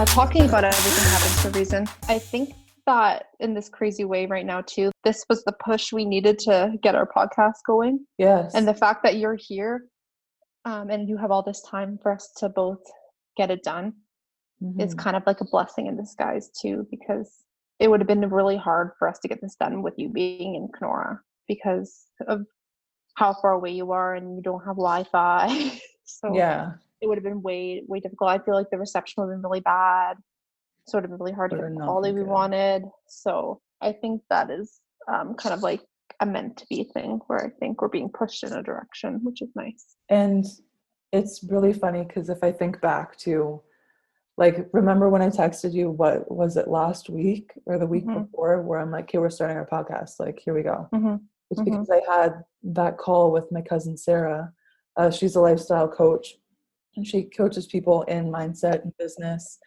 Talking about everything happens for a reason. I think that in this crazy way right now too, this was the push we needed to get our podcast going. Yes. And the fact that you're here and you have all this time for us to both get it done is kind of like a blessing in disguise too, because it would have been really hard for us to get this done with you being in Kenora because of how far away you are and you don't have Wi-Fi. So Yeah. it would have been way difficult. I feel like the reception would have been really bad. So it would have been really hard to get the quality we wanted. So I think that is kind of like a meant to be thing where I think we're being pushed in a direction, which is nice. And it's really funny because if I think back to, like, remember when I texted you, what was it, last week or the week before, where I'm like, okay, we're starting our podcast. Like, here we go. It's because I had that call with my cousin, Sarah. She's a lifestyle coach and she coaches people in mindset and business.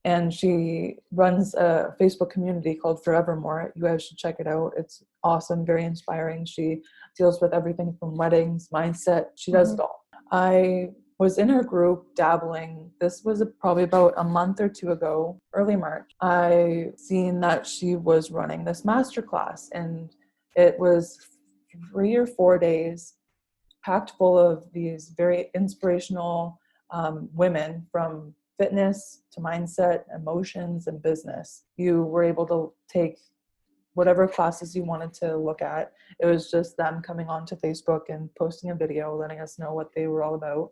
And she runs a Facebook community called Forevermore. You guys should check it out. It's awesome, very inspiring. She deals with everything from weddings, mindset. She does it all. I was in her group dabbling. This was probably about a month or two ago, early March. I seen that she was running this masterclass, and it was 3 or 4 days packed full of these very inspirational women from fitness to mindset, emotions, and business. You were able to take whatever classes you wanted to look at. It was just them coming onto Facebook and posting a video, letting us know what they were all about.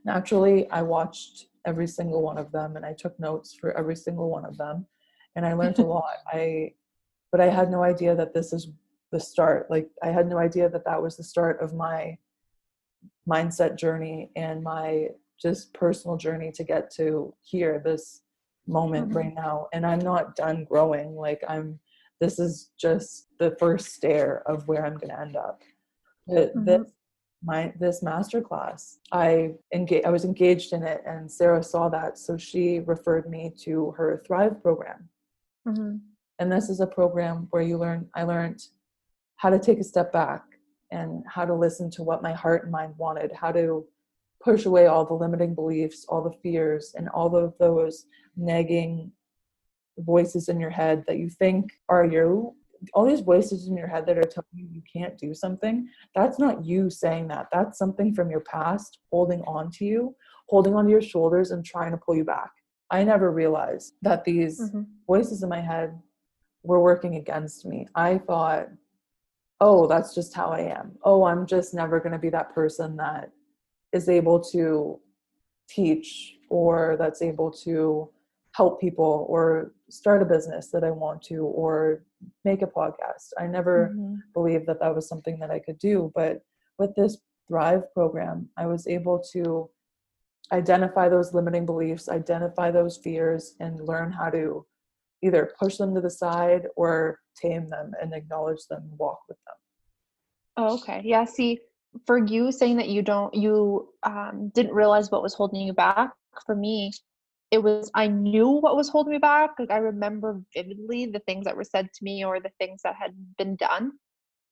Naturally, I watched every single one of them and I took notes for every single one of them. And I learned a lot. But I had no idea that this is the start. Like, I had no idea that that was the start of my mindset journey and my just personal journey to get to here, this moment right now. And I'm not done growing. Like, this is just the first stair of where I'm going to end up. This masterclass, I was engaged in it, and Sarah saw that, so she referred me to her Thrive program. And this is a program where I learned how to take a step back and how to listen to what my heart and mind wanted, how to push away all the limiting beliefs, all the fears, and all of those nagging voices in your head that you think are you. All these voices in your head that are telling you can't do something, that's not you saying that. That's something from your past holding on to you, holding onto your shoulders and trying to pull you back. I never realized that these voices in my head were working against me. I thought, oh, that's just how I am. Oh, I'm just never going to be that person that is able to teach or that's able to help people or start a business that I want to or make a podcast. I never believed that that was something that I could do. But with this Thrive program, I was able to identify those limiting beliefs, identify those fears, and learn how to either push them to the side or tame them and acknowledge them and walk with them. Oh, okay. Yeah. See, for you saying that you didn't realize what was holding you back, for me, I knew what was holding me back. Like, I remember vividly the things that were said to me or the things that had been done.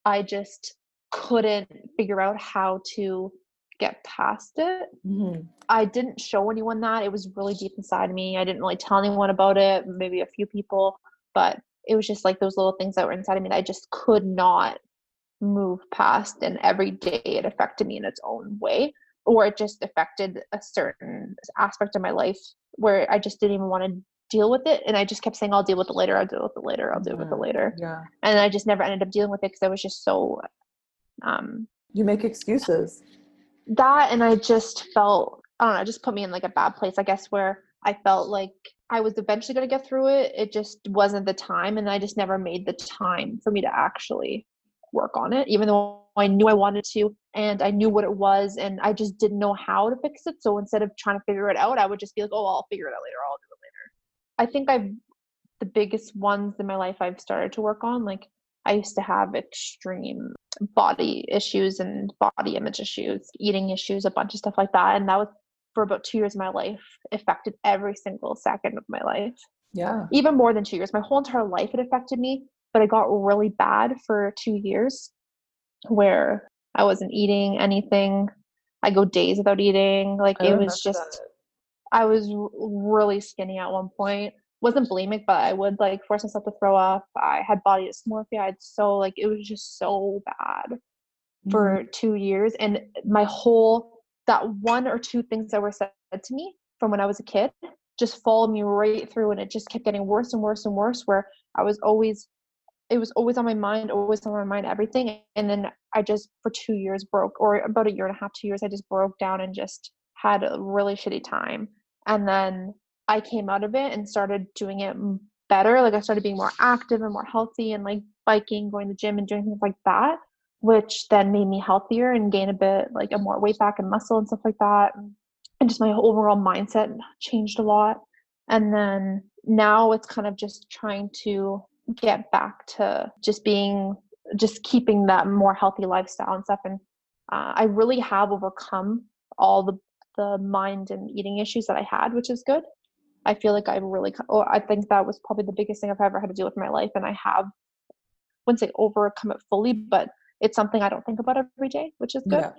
I just couldn't figure out how to get past it. I didn't show anyone that. It was really deep inside me. I didn't really tell anyone about it, maybe a few people, but it was just like those little things that were inside of me that I just could not move past, and every day it affected me in its own way, or it just affected a certain aspect of my life where I just didn't even want to deal with it, and I just kept saying, I'll deal with it later, I'll deal with it later, I'll deal with it later. Yeah. And I just never ended up dealing with it because I was just so you make excuses. That, and I just felt, I don't know, it just put me in like a bad place, I guess, where I felt like I was eventually going to get through it. It just wasn't the time, and I just never made the time for me to actually work on it, even though I knew I wanted to and I knew what it was, and I just didn't know how to fix it. So instead of trying to figure it out, I would just be like, oh, I'll figure it out later, I'll do it later. I think the biggest ones in my life I've started to work on, like, I used to have extreme body issues and body image issues, eating issues, a bunch of stuff like that, and that was for about 2 years of my life. It affected every single second of my life. Yeah. Even more than 2 years. My whole entire life it affected me, but it got really bad for 2 years where I wasn't eating anything. I go days without eating. Like, it was just, I was really skinny at one point. Wasn't bulimic, but I would like force myself to throw up. I had body dysmorphia. It was just so bad Mhm. for 2 years. And my whole, that one or two things that were said to me from when I was a kid just followed me right through. And it just kept getting worse and worse and worse, where I was always, it was always on my mind, everything. And then I just, for 2 years broke, or about a year and a half, 2 years, I just broke down and just had a really shitty time. And then I came out of it and started doing it better. Like I started being more active and more healthy, and like biking, going to the gym and doing things like that, which then made me healthier and gain a bit, like a more weight back and muscle and stuff like that. And just my overall mindset changed a lot. And then now it's kind of just trying to get back to just keeping that more healthy lifestyle and stuff. And I really have overcome all the mind and eating issues that I had, which is good. I feel like I think that was probably the biggest thing I've ever had to deal with in my life. And I have, wouldn't say overcome it fully, but it's something I don't think about every day, which is good. Yeah.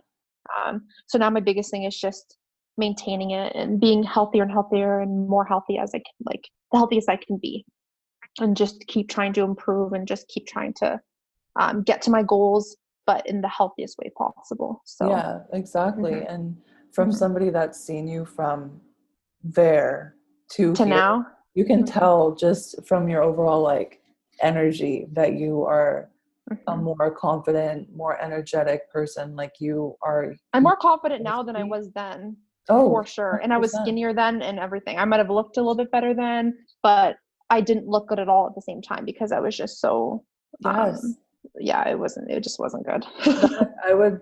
So now my biggest thing is just maintaining it and being healthier and healthier and more healthy as I can, like the healthiest I can be, and just keep trying to improve and just keep trying to get to my goals, but in the healthiest way possible. So, Yeah, exactly. mhm, And from mhm. somebody that's seen you from there to To here, now, you can mhm, tell just from your overall like energy that you are a mhm. more confident, more energetic person. Like I'm you more confident supposed now to than I be. was then, Oh, for sure. And I was 100%. skinnier then and everything. I might have looked a little bit better then, but I didn't look good at all at the same time because I was just so, Yes. yeah, it just wasn't good. That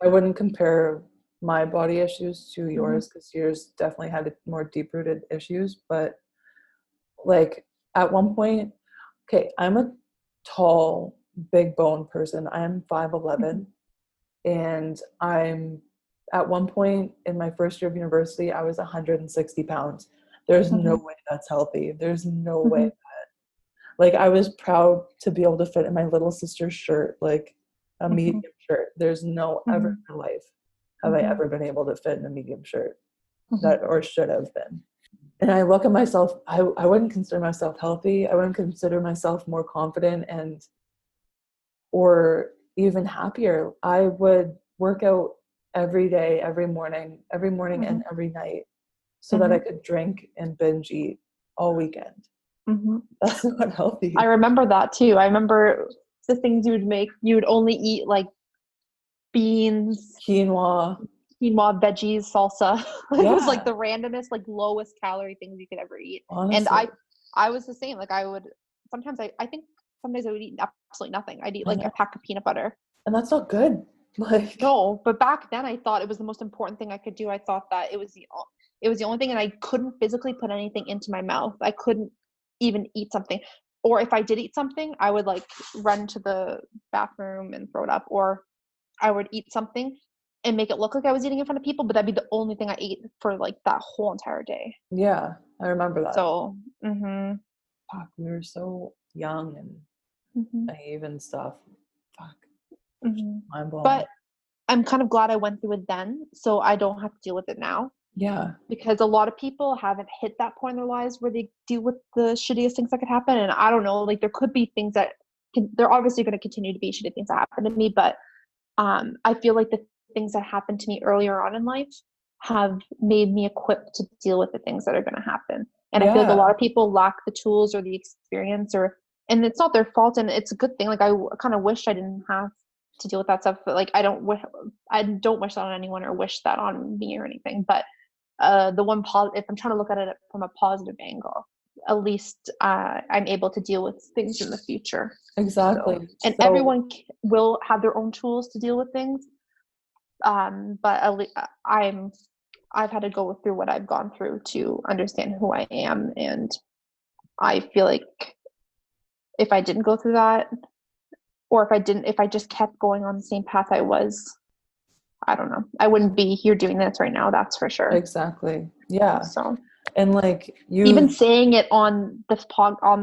I wouldn't compare my body issues to Mhm, yours because yours definitely had more deep-rooted issues. But like at one point, okay, I'm a tall, big bone person. I'm mhm, 5'11", and I'm at one point in my first year of university, I was 160 pounds. There's no mhm, way that's healthy. There's no way. mhm, Like I was proud to be able to fit in my little sister's shirt, like a mhm, medium shirt. There's no ever mhm, in my life have I mhm, ever been able to fit in a medium shirt mhm, that or should have been. And I look at myself, I wouldn't consider myself healthy. I wouldn't consider myself more confident and or even happier. I would work out every day, every morning and mhm, every night so that I mhm, could drink and binge eat all weekend. mhm. That's not I healthy. remember that too. I remember the things you would make. You would only eat like beans, Quinoa. quinoa, veggies, salsa. It was like Yeah, the randomest, like lowest calorie things you could ever eat. And honestly. I was the same. Like I would sometimes I think sometimes I would eat absolutely nothing. I'd eat I like a know. pack of peanut butter. And that's not good. Like, No, but back then I thought it was the most important thing I could do. I thought that it was the only thing, and I couldn't physically put anything into my mouth. I couldn't even eat something. Or if I did eat something, I would like run to the bathroom and throw it up, or I would eat something and make it look like I was eating in front of people, but that'd be the only thing I ate for like that whole entire day. yeah, I remember that. So, mhm, Fuck, we were so young and mhm, naive and stuff. Fuck, mhm. mind blowing. But I'm kind of glad I went through it then, so I don't have to deal with it now. Yeah, Because a lot of people haven't hit that point in their lives where they deal with the shittiest things that could happen. And I don't know, like there could be things that they're obviously going to continue to be shitty things that happen to me, but I feel like the things that happened to me earlier on in life have made me equipped to deal with the things that are going to happen. And I feel like a lot yeah, of people lack the tools or the experience, and it's not their fault, and it's a good thing. Like I kind of wish I didn't have to deal with that stuff, but like I don't wish that on anyone or wish that on me or anything. But if I'm trying to look at it from a positive angle, at least I'm able to deal with things in the future. So, exactly. and So, everyone will have their own tools to deal with things. But at least I've had to go through what I've gone through to understand who I am, and I feel like if I didn't go through that, or if I just kept going on the same path I was, I don't know, I wouldn't be here doing this right now. That's for sure. exactly. Yeah. So And like even you, saying it on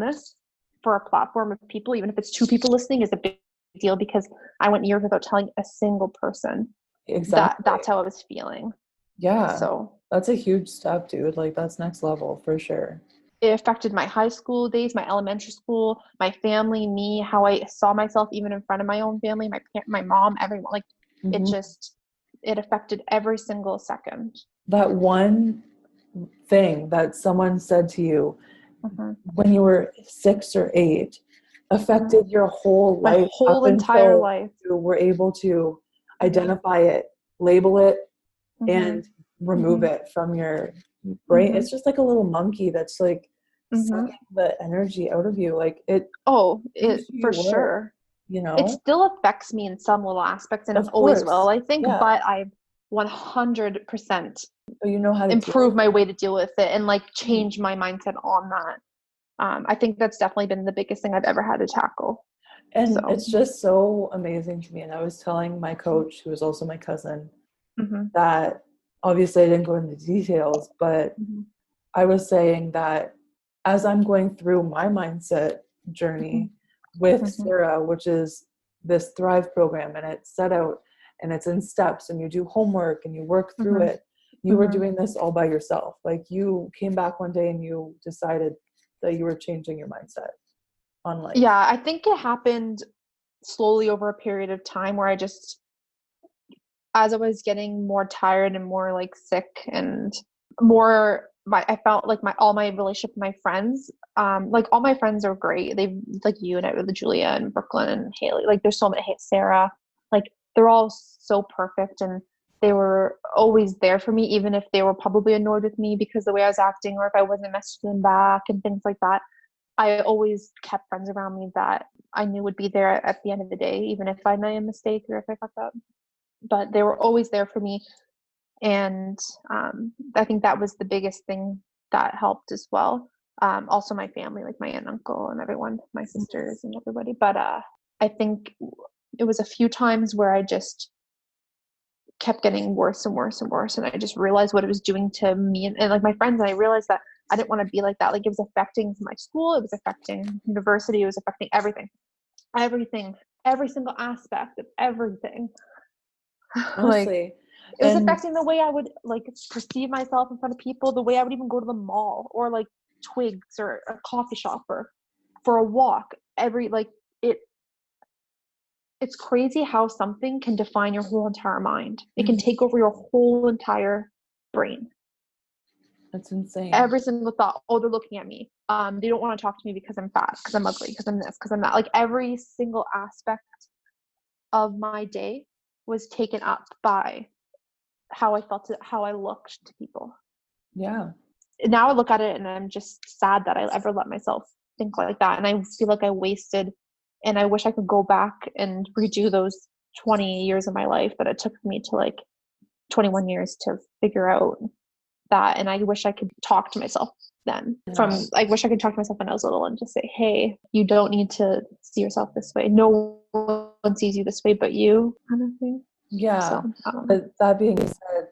this for a platform of people, even if it's two people listening, is a big deal because I went years without telling a single person that exactly. that's how I was feeling. Yeah. So That's a huge step, dude. Like that's next level for sure. it affected my high school days, my elementary school, my family, me, how I saw myself even in front of my own family, my mom, everyone. Like it Hmm. just, it affected every single second. That one thing that someone said to you Hmm. when you were 6 or 8 Hmm. affected your whole My life up whole entire until life. you were able to Hmm. identify it, label it, Hmm. and remove Hmm. it from your brain. Hmm. It's just like a little monkey that's like Hmm. sucking the energy out of you. Like it Oh, changed it who you for were, sure. you It know? still affects me in some little aspects, and it Of always will, course. I think, Yeah. but I've 100% But you know how to deal improve with my way to deal with it and like it. change my mindset on that. I think that's definitely been the biggest thing I've ever had to tackle. And So, it's just so amazing to me. And I was telling my coach, who is also my cousin, hmm. that obviously I didn't go into details, but Hmm. I was saying that as I'm going through my mindset journey with Hmm. Sarah, which is this Thrive program, and it's set out and it's in steps, and you do homework and you work through Hmm. it, you were Hmm. doing this all by yourself. Like you came back one day and you decided that you were changing your mindset on life. Yeah, I think it happened slowly over a period of time where I just, as I was getting more tired and more like sick and more, I felt like all my relationship with my friends, like all my friends are great. They've like you and Julia and Brooklyn and Haley. Like there's so many, Sarah. Like they're all so perfect, and they were always there for me, even if they were probably annoyed with me because the way I was acting or if I wasn't messaging them back and things like that. I always kept friends around me that I knew would be there at the end of the day, even if I made a mistake or if I fucked up. But they were always there for me, and I think that was the biggest thing that helped as well. Also, my family, like my aunt and uncle, and everyone, my sisters, and everybody. But I think it was a few times where I just kept getting worse and worse and worse, and I just realized what it was doing to me and like my friends. And I realized that I didn't want to be like that. Like it was affecting my school, it was affecting university, it was affecting everything, every single aspect of everything. Like Honestly. it was And affecting the way I would like perceive myself in front of people, the way I would even go to the mall or like Twigs or a coffee shop or for a walk. Every like it it's crazy how something can define your whole entire mind. It can take over your whole entire brain. it's insane. Every single thought, oh, they're looking at me. They don't want to talk to me because I'm fat, because I'm ugly, because I'm this, because I'm that. Like every single aspect of my day was taken up by how I felt, how I looked to people. Yeah. Now I look at it and I'm just sad that I ever let myself think like that. And I feel like I wasted, and I wish I could go back and redo those 20 years of my life that it took me to like 21 years to figure out that. And I wish I could talk to myself then I wish I could talk to myself when I was little and just say, hey, you don't need to see yourself this way. No one sees you this way but you, kind of thing. Yeah. So I don't know. But that being said,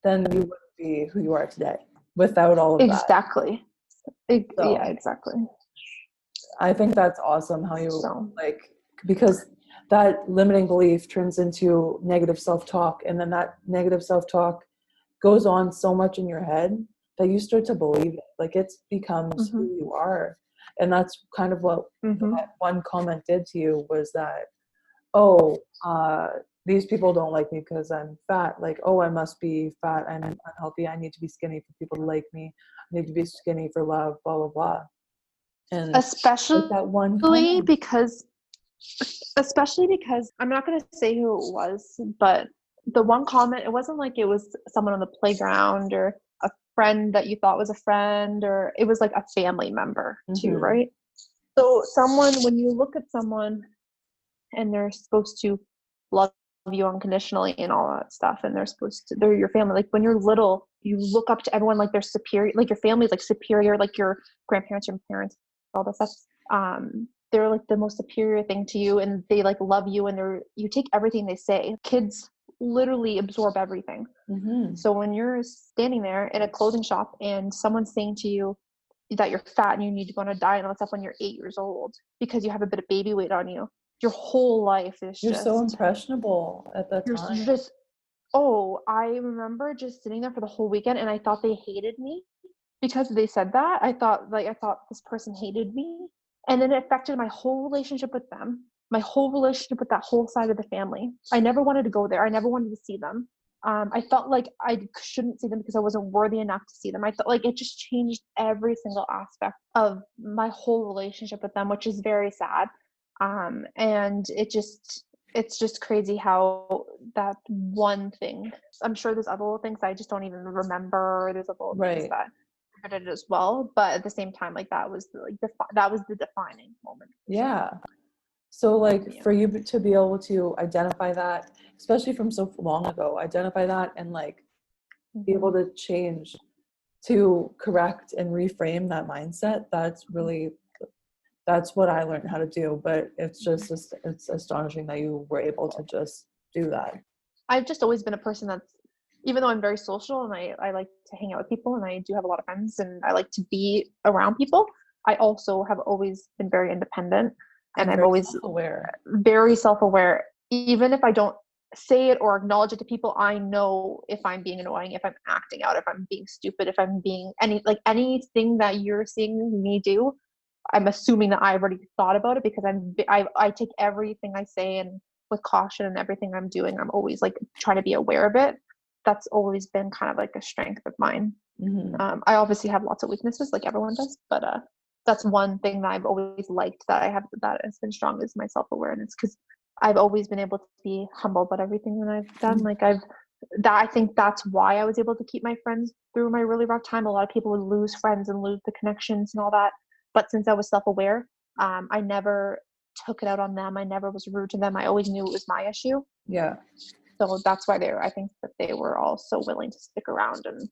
then you wouldn't be who you are today without all of that. Exactly. Yeah, So exactly. I think that's awesome how you So like, because that limiting belief turns into negative self-talk, and then that negative self-talk goes on so much in your head that you start to believe it. Like it becomes mm-hmm. who you are. And that's kind of what Mm-hmm. that one comment did to you, was that, oh, these people don't like me because I'm fat. Like, oh, I must be fat. I'm unhealthy. I need to be skinny for people to like me. I need to be skinny for love, blah, blah, blah. And like especially that one comment. because especially because I'm not going to say who it was, but the one comment, it wasn't like it was someone on the playground or a friend that you thought was a friend, or it was like a family member too, Mm-hmm. right? So someone, when you look at someone and they're supposed to love you unconditionally and all that stuff, and they're your family. Like when you're little, you look up to everyone like they're superior, like your family's like superior, like your grandparents, your parents, all that stuff. They're like the most superior thing to you, and they like love you, and you take everything they say. Kids literally absorb everything. Mm-hmm. So when you're standing there in a clothing shop and someone's saying to you that you're fat and you need to go on a diet and all that stuff when you're 8 years old because you have a bit of baby weight on you, your whole life is You're so just impressionable at that you're time. just Oh, I remember just sitting there for the whole weekend and I thought they hated me because they said that. I thought this person hated me. And then it affected my whole relationship with them, my whole relationship with that whole side of the family. I never wanted to go there. I never wanted to see them. I felt like I shouldn't see them because I wasn't worthy enough to see them. I felt like it just changed every single aspect of my whole relationship with them, which is very sad. And it's just crazy how that one thing, I'm sure there's other little things I just don't even remember. There's other little things Right. that hurt it as well. But at the same time, like that was that was the defining moment. Yeah. So like Yeah. for you to be able to identify that, especially from so long ago, identify that and like be able to change, to correct and reframe that mindset, that's what I learned how to do. But it's just, it's astonishing that you were able to just do that. I've just always been a person that's, even though I'm very social and I like to hang out with people and I do have a lot of friends and I like to be around people, I also have always been very independent and I've Very always self-aware. very self-aware. Even if I don't say it or acknowledge it to people, I know if I'm being annoying, if I'm acting out, if I'm being stupid, if I'm being anything that you're seeing me do, I'm assuming that I've already thought about it because I take everything I say and with caution, and everything I'm doing, I'm always like trying to be aware of it. That's always been kind of like a strength of mine. I obviously have lots of weaknesses like everyone does, but that's one thing that I've always liked that I have that has been strong is my self-awareness, because I've always been able to be humble about everything that I've done. I think that's why I was able to keep my friends through my really rough time. A lot of people would lose friends and lose the connections and all that. But since I was self-aware, I never took it out on them. I never was rude to them. I always knew it was my issue. Yeah. So that's why I think that they were all so willing to stick around. And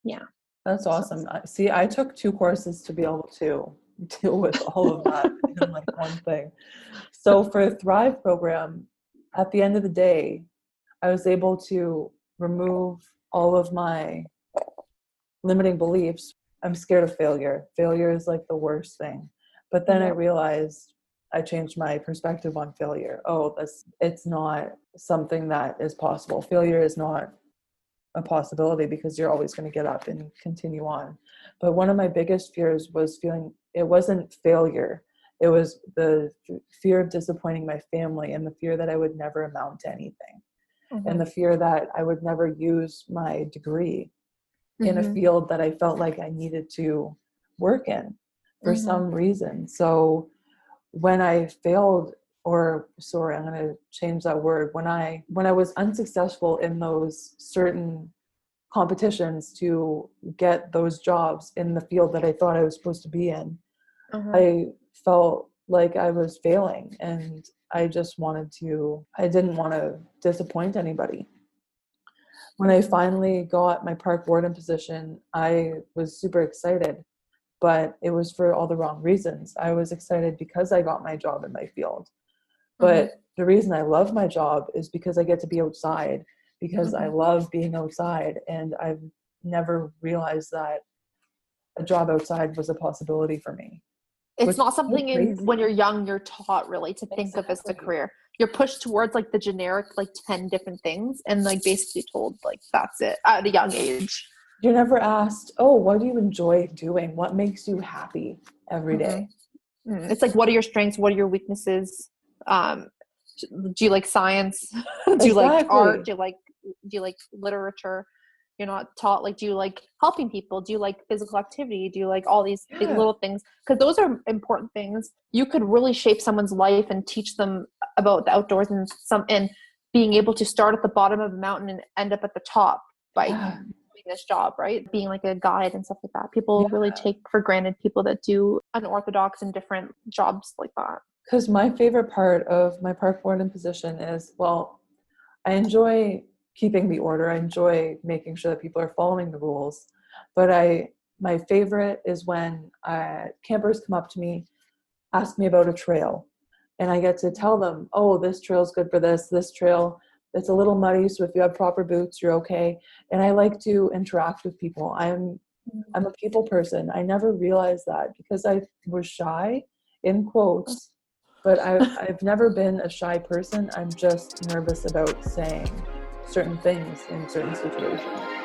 yeah. That's awesome. See, I took 2 courses to be able to deal with all of that in like one thing. So for the Thrive program, at the end of the day, I was able to remove all of my limiting beliefs. I'm scared of failure. Failure is like the worst thing. But then I realized, I changed my perspective on failure. Oh, it's not something that is possible. Failure is not a possibility because you're always going to get up and continue on. But one of my biggest fears was feeling, it wasn't failure. It was the fear of disappointing my family and the fear that I would never amount to anything. And the fear that I would never use my degree in a field that I felt like I needed to work in for some reason. So when I failed, or sorry, I'm going to change that word. When I was unsuccessful in those certain competitions to get those jobs in the field that I thought I was supposed to be in, I felt like I was failing, and I didn't want to disappoint anybody. When I finally got my park warden position, I was super excited, but it was for all the wrong reasons. I was excited because I got my job in my field. But the reason I love my job is because I get to be outside, because I love being outside. And I've never realized that a job outside was a possibility for me. It's not something when you're young, you're taught really to think of as a career. You're pushed towards like the generic, like 10 different things and like basically told like, that's it at a young age. You're never asked, oh, what do you enjoy doing? What makes you happy every day? It's like, what are your strengths? What are your weaknesses? Do you like science? Do you like art? Do you like literature? You're not taught, like, do you like helping people? Do you like physical activity? Do you like all these little things? Because those are important things. You could really shape someone's life and teach them about the outdoors and being able to start at the bottom of a mountain and end up at the top by doing this job, right? Being like a guide and stuff like that. People really take for granted people that do unorthodox and different jobs like that. Because my favorite part of my park warden position is, well, I enjoy keeping the order. I enjoy making sure that people are following the rules. But my favorite is when campers come up to me, ask me about a trail, and I get to tell them, oh, this trail's good for this trail, it's a little muddy, so if you have proper boots, you're okay. And I like to interact with people. I'm a people person. I never realized that because I was shy, in quotes, but I've never been a shy person. I'm just nervous about saying certain things in certain situations.